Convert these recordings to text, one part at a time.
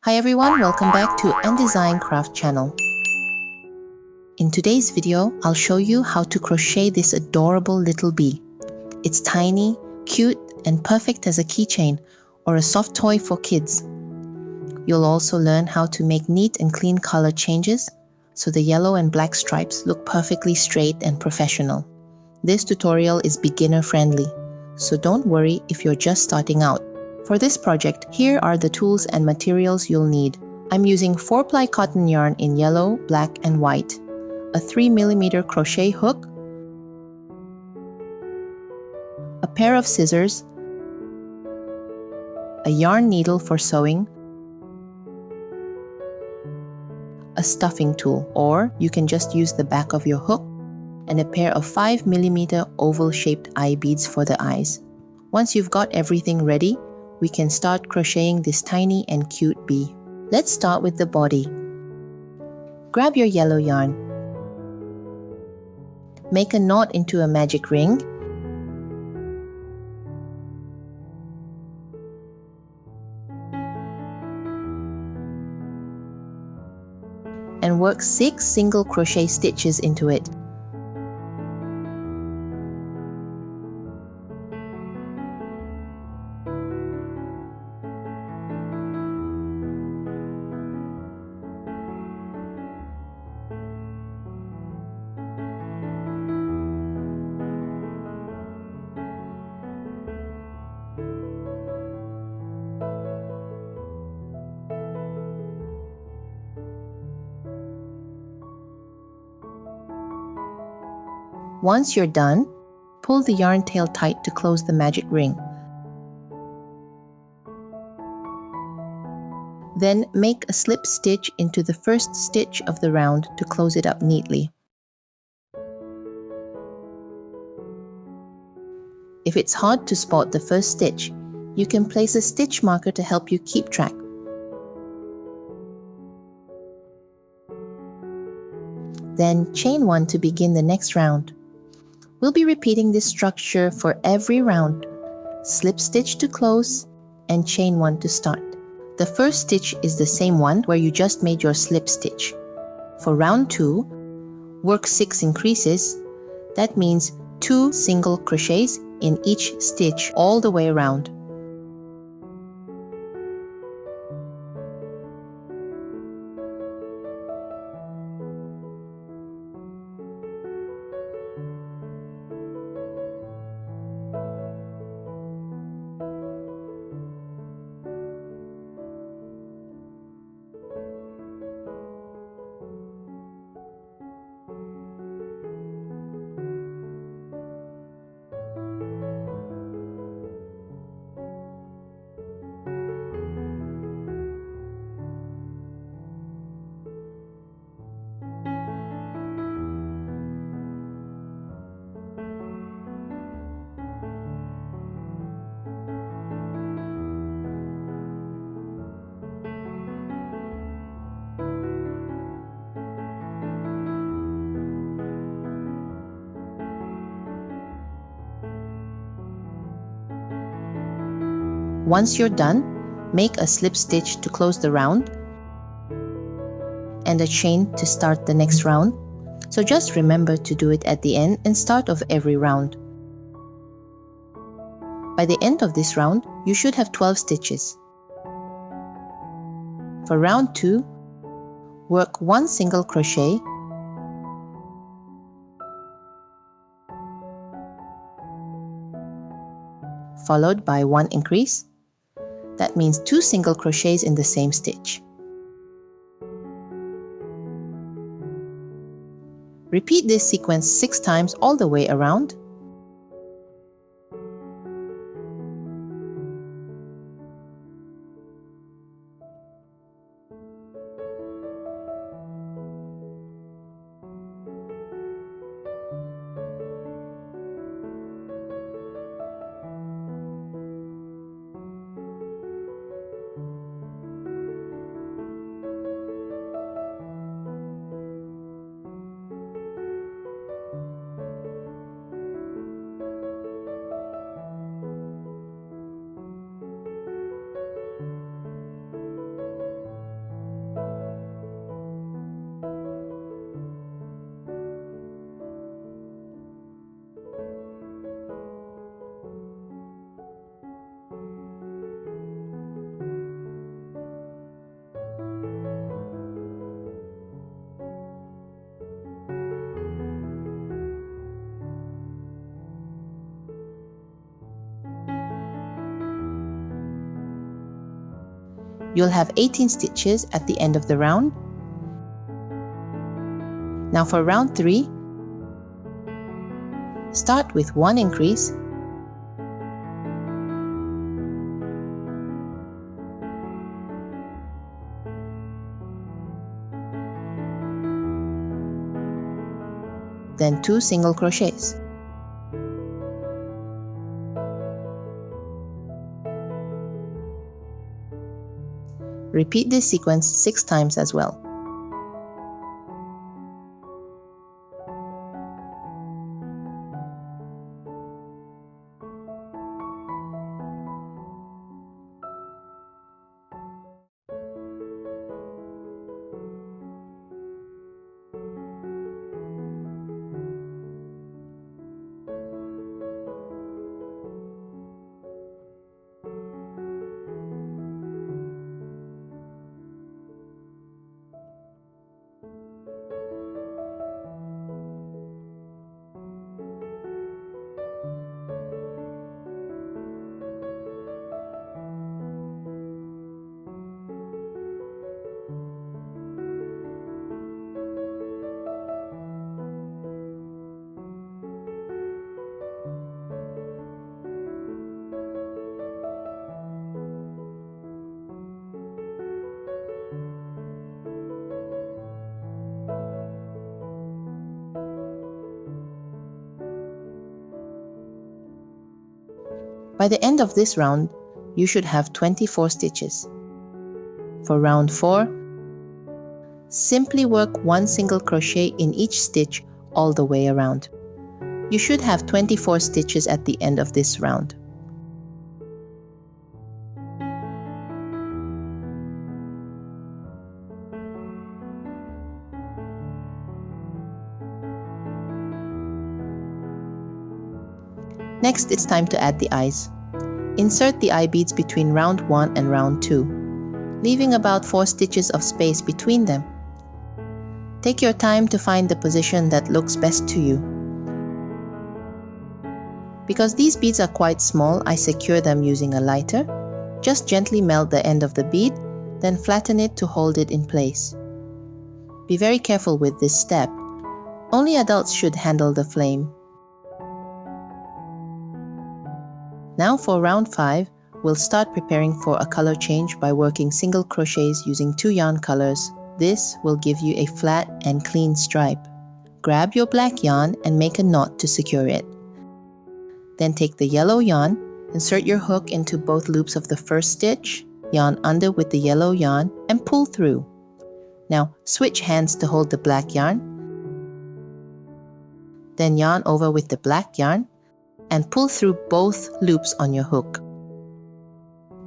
Hi everyone, welcome back to Undesign Craft channel. In today's video, I'll show you how to crochet this adorable little bee. It's tiny, cute, and perfect as a keychain or a soft toy for kids. You'll also learn how to make neat and clean color changes so the yellow and black stripes look perfectly straight and professional. This tutorial is beginner friendly, so don't worry if you're just starting out. For this project, here are the tools and materials you'll need. I'm using 4-ply cotton yarn in yellow, black, and white, a 3mm crochet hook, a pair of scissors, a yarn needle for sewing, a stuffing tool, or you can just use the back of your hook, and a pair of 5mm oval-shaped eye beads for the eyes. Once you've got everything ready, we can start crocheting this tiny and cute bee. Let's start with the body. Grab your yellow yarn. Make a knot into a magic ring. And work 6 single crochet stitches into it. Once you're done, pull the yarn tail tight to close the magic ring. Then make a slip stitch into the first stitch of the round to close it up neatly. If it's hard to spot the first stitch, you can place a stitch marker to help you keep track. Then chain 1 to begin the next round. We'll be repeating this structure for every round. Slip stitch to close and chain 1 to start. The first stitch is the same one where you just made your slip stitch. For round 2, work 6 increases. That means 2 single crochets in each stitch all the way around. Once you're done, make a slip stitch to close the round and a chain to start the next round. So just remember to do it at the end and start of every round. By the end of this round, you should have 12 stitches. For round 2, work 1 single crochet, followed by 1 increase. That means 2 single crochets in the same stitch. Repeat this sequence 6 times all the way around. You'll have 18 stitches at the end of the round. Now for round 3, start with 1 increase, then 2 single crochets. Repeat this sequence 6 times as well. By the end of this round, you should have 24 stitches. For round 4, simply work 1 single crochet in each stitch all the way around. You should have 24 stitches at the end of this round. Next, it's time to add the eyes. Insert the eye beads between round 1 and round 2, leaving about 4 stitches of space between them. Take your time to find the position that looks best to you. Because these beads are quite small, I secure them using a lighter. Just gently melt the end of the bead, then flatten it to hold it in place. Be very careful with this step. Only adults should handle the flame. Now for round 5, we'll start preparing for a color change by working single crochets using 2 yarn colors. This will give you a flat and clean stripe. Grab your black yarn and make a knot to secure it. Then take the yellow yarn, insert your hook into both loops of the first stitch, yarn under with the yellow yarn, and pull through. Now switch hands to hold the black yarn. Then yarn over with the black yarn, and pull through both loops on your hook.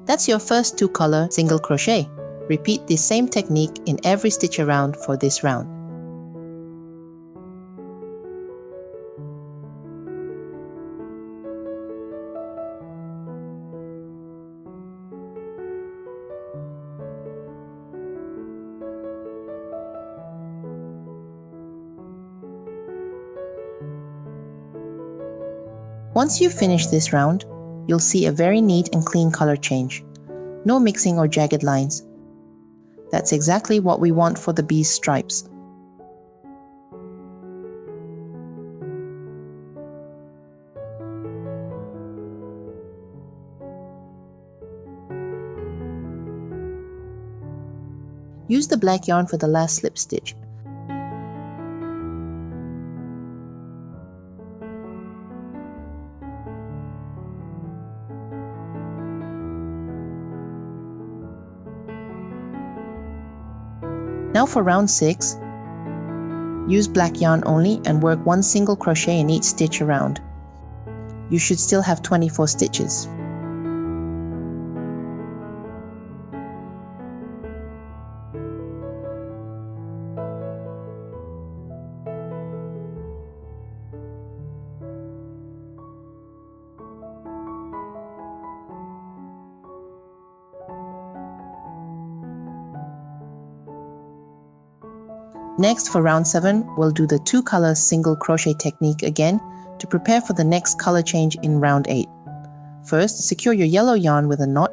That's your first 2-color single crochet. Repeat the same technique in every stitch around for this round. Once you've finished this round, you'll see a very neat and clean color change. No mixing or jagged lines. That's exactly what we want for the bee's stripes. Use the black yarn for the last slip stitch. Now for round 6, use black yarn only and work 1 single crochet in each stitch around. You should still have 24 stitches. Next, for round 7, we'll do the 2-color single crochet technique again to prepare for the next color change in round 8. First, secure your yellow yarn with a knot.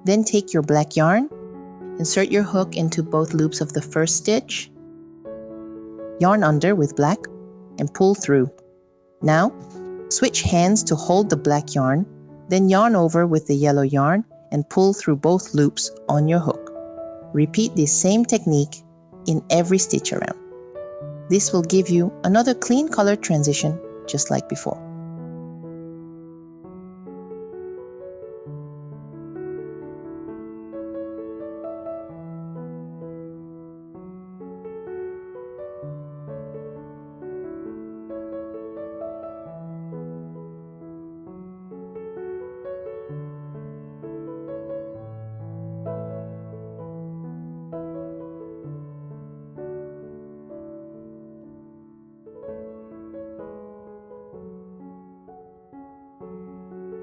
Then take your black yarn, insert your hook into both loops of the first stitch, yarn under with black, and pull through. Now, switch hands to hold the black yarn, then yarn over with the yellow yarn and pull through both loops on your hook. Repeat this same technique in every stitch around. This will give you another clean color transition just like before.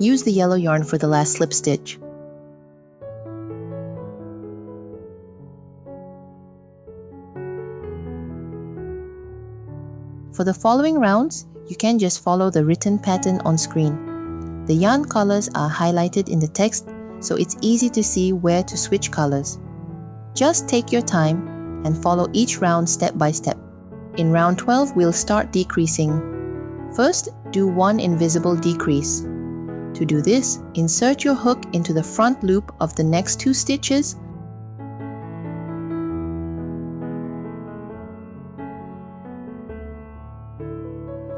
Use the yellow yarn for the last slip stitch. For the following rounds, you can just follow the written pattern on screen. The yarn colors are highlighted in the text, so it's easy to see where to switch colors. Just take your time and follow each round step by step. In round 12, we'll start decreasing. First, do one invisible decrease. To do this, insert your hook into the front loop of the next 2 stitches.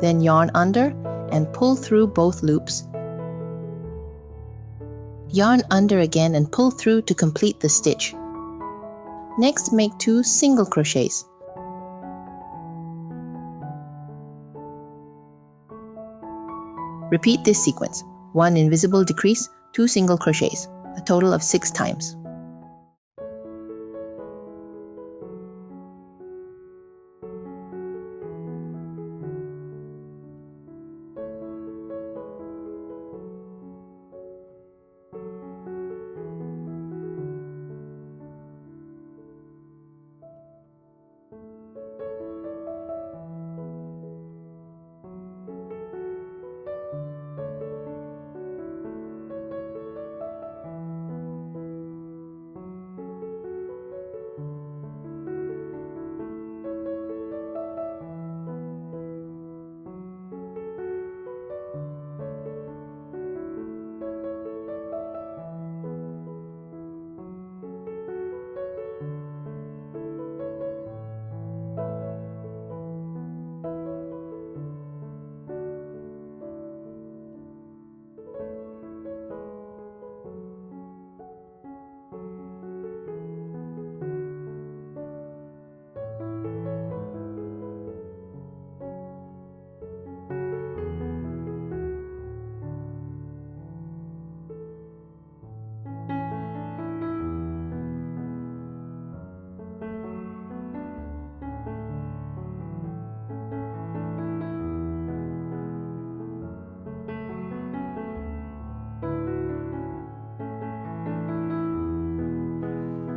Then yarn under and pull through both loops. Yarn under again and pull through to complete the stitch. Next, make 2 single crochets. Repeat this sequence. 1 invisible decrease, 2 single crochets, a total of 6 times.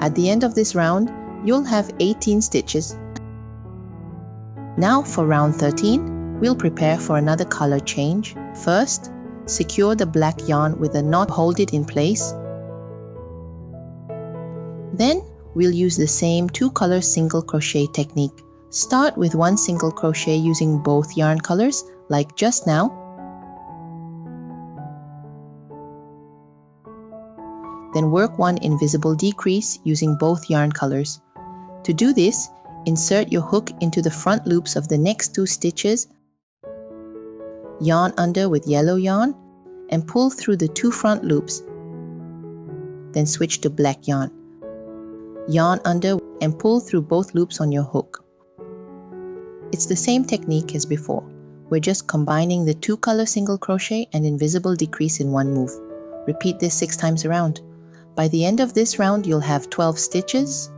At the end of this round, you'll have 18 stitches. Now for round 13, we'll prepare for another color change. First, secure the black yarn with a knot to hold it in place. Then, we'll use the same 2-color single crochet technique. Start with 1 single crochet using both yarn colors, like just now. Then work 1 invisible decrease using both yarn colors. To do this, insert your hook into the front loops of the next 2 stitches, yarn under with yellow yarn, and pull through the 2 front loops. Then switch to black yarn. Yarn under and pull through both loops on your hook. It's the same technique as before. We're just combining the 2-color single crochet and invisible decrease in one move. Repeat this 6 times around. By the end of this round, you'll have 12 stitches.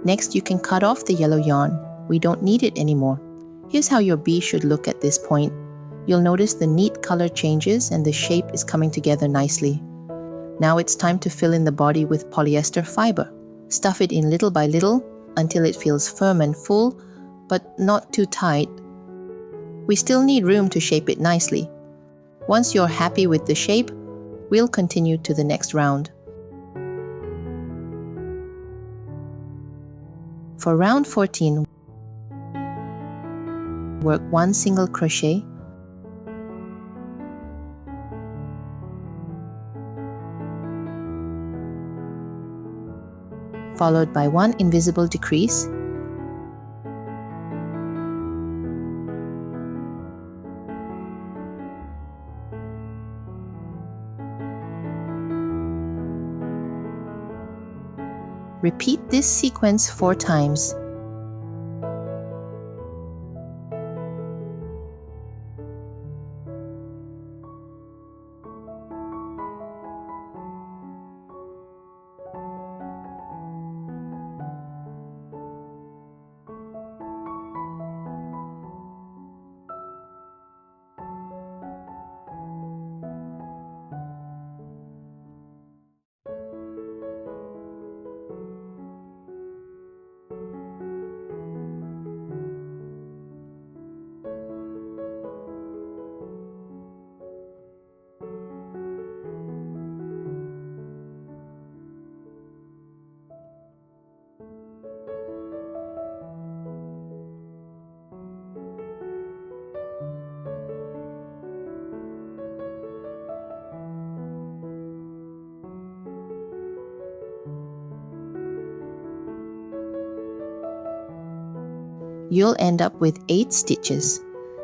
Next, you can cut off the yellow yarn. We don't need it anymore. Here's how your bee should look at this point. You'll notice the neat color changes and the shape is coming together nicely. Now it's time to fill in the body with polyester fiber. Stuff it in little by little until it feels firm and full, but not too tight. We still need room to shape it nicely. Once you're happy with the shape, we'll continue to the next round. For round 14, work 1 single crochet, followed by 1 invisible decrease, repeat this sequence 4 times. You'll end up with 8 stitches.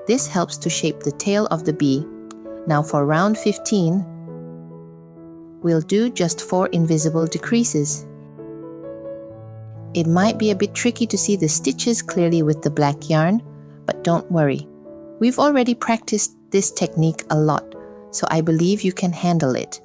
This helps to shape the tail of the bee. Now for round 15, we'll do just 4 invisible decreases. It might be a bit tricky to see the stitches clearly with the black yarn, but don't worry. We've already practiced this technique a lot, so I believe you can handle it.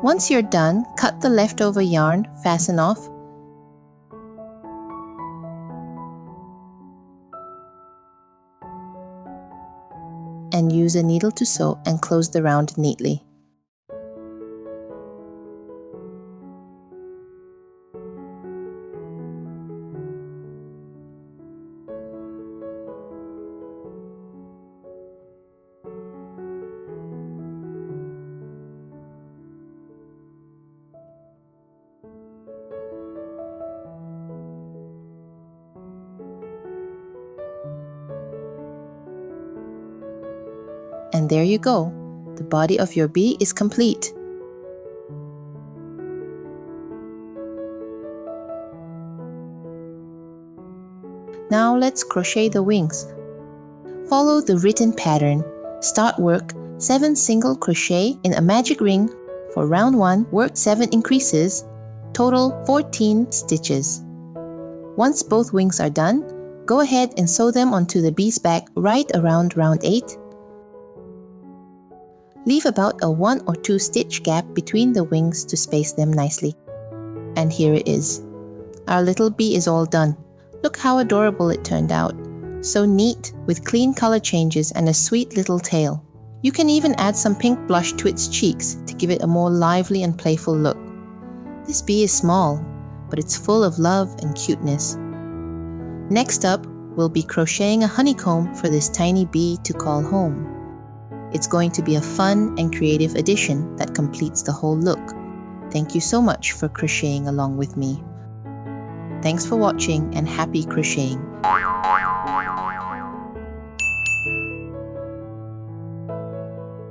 Once you're done, cut the leftover yarn, fasten off, and use a needle to sew and close the round neatly. And there you go. The body of your bee is complete. Now let's crochet the wings. Follow the written pattern. Start work 7 single crochet in a magic ring. For round 1, work 7 increases, total 14 stitches. Once both wings are done, go ahead and sew them onto the bee's back right around round 8. Leave about a 1 or 2 stitch gap between the wings to space them nicely. And here it is. Our little bee is all done. Look how adorable it turned out. So neat, with clean color changes and a sweet little tail. You can even add some pink blush to its cheeks to give it a more lively and playful look. This bee is small, but it's full of love and cuteness. Next up, we'll be crocheting a honeycomb for this tiny bee to call home. It's going to be a fun and creative addition that completes the whole look. Thank you so much for crocheting along with me. Thanks for watching and happy crocheting!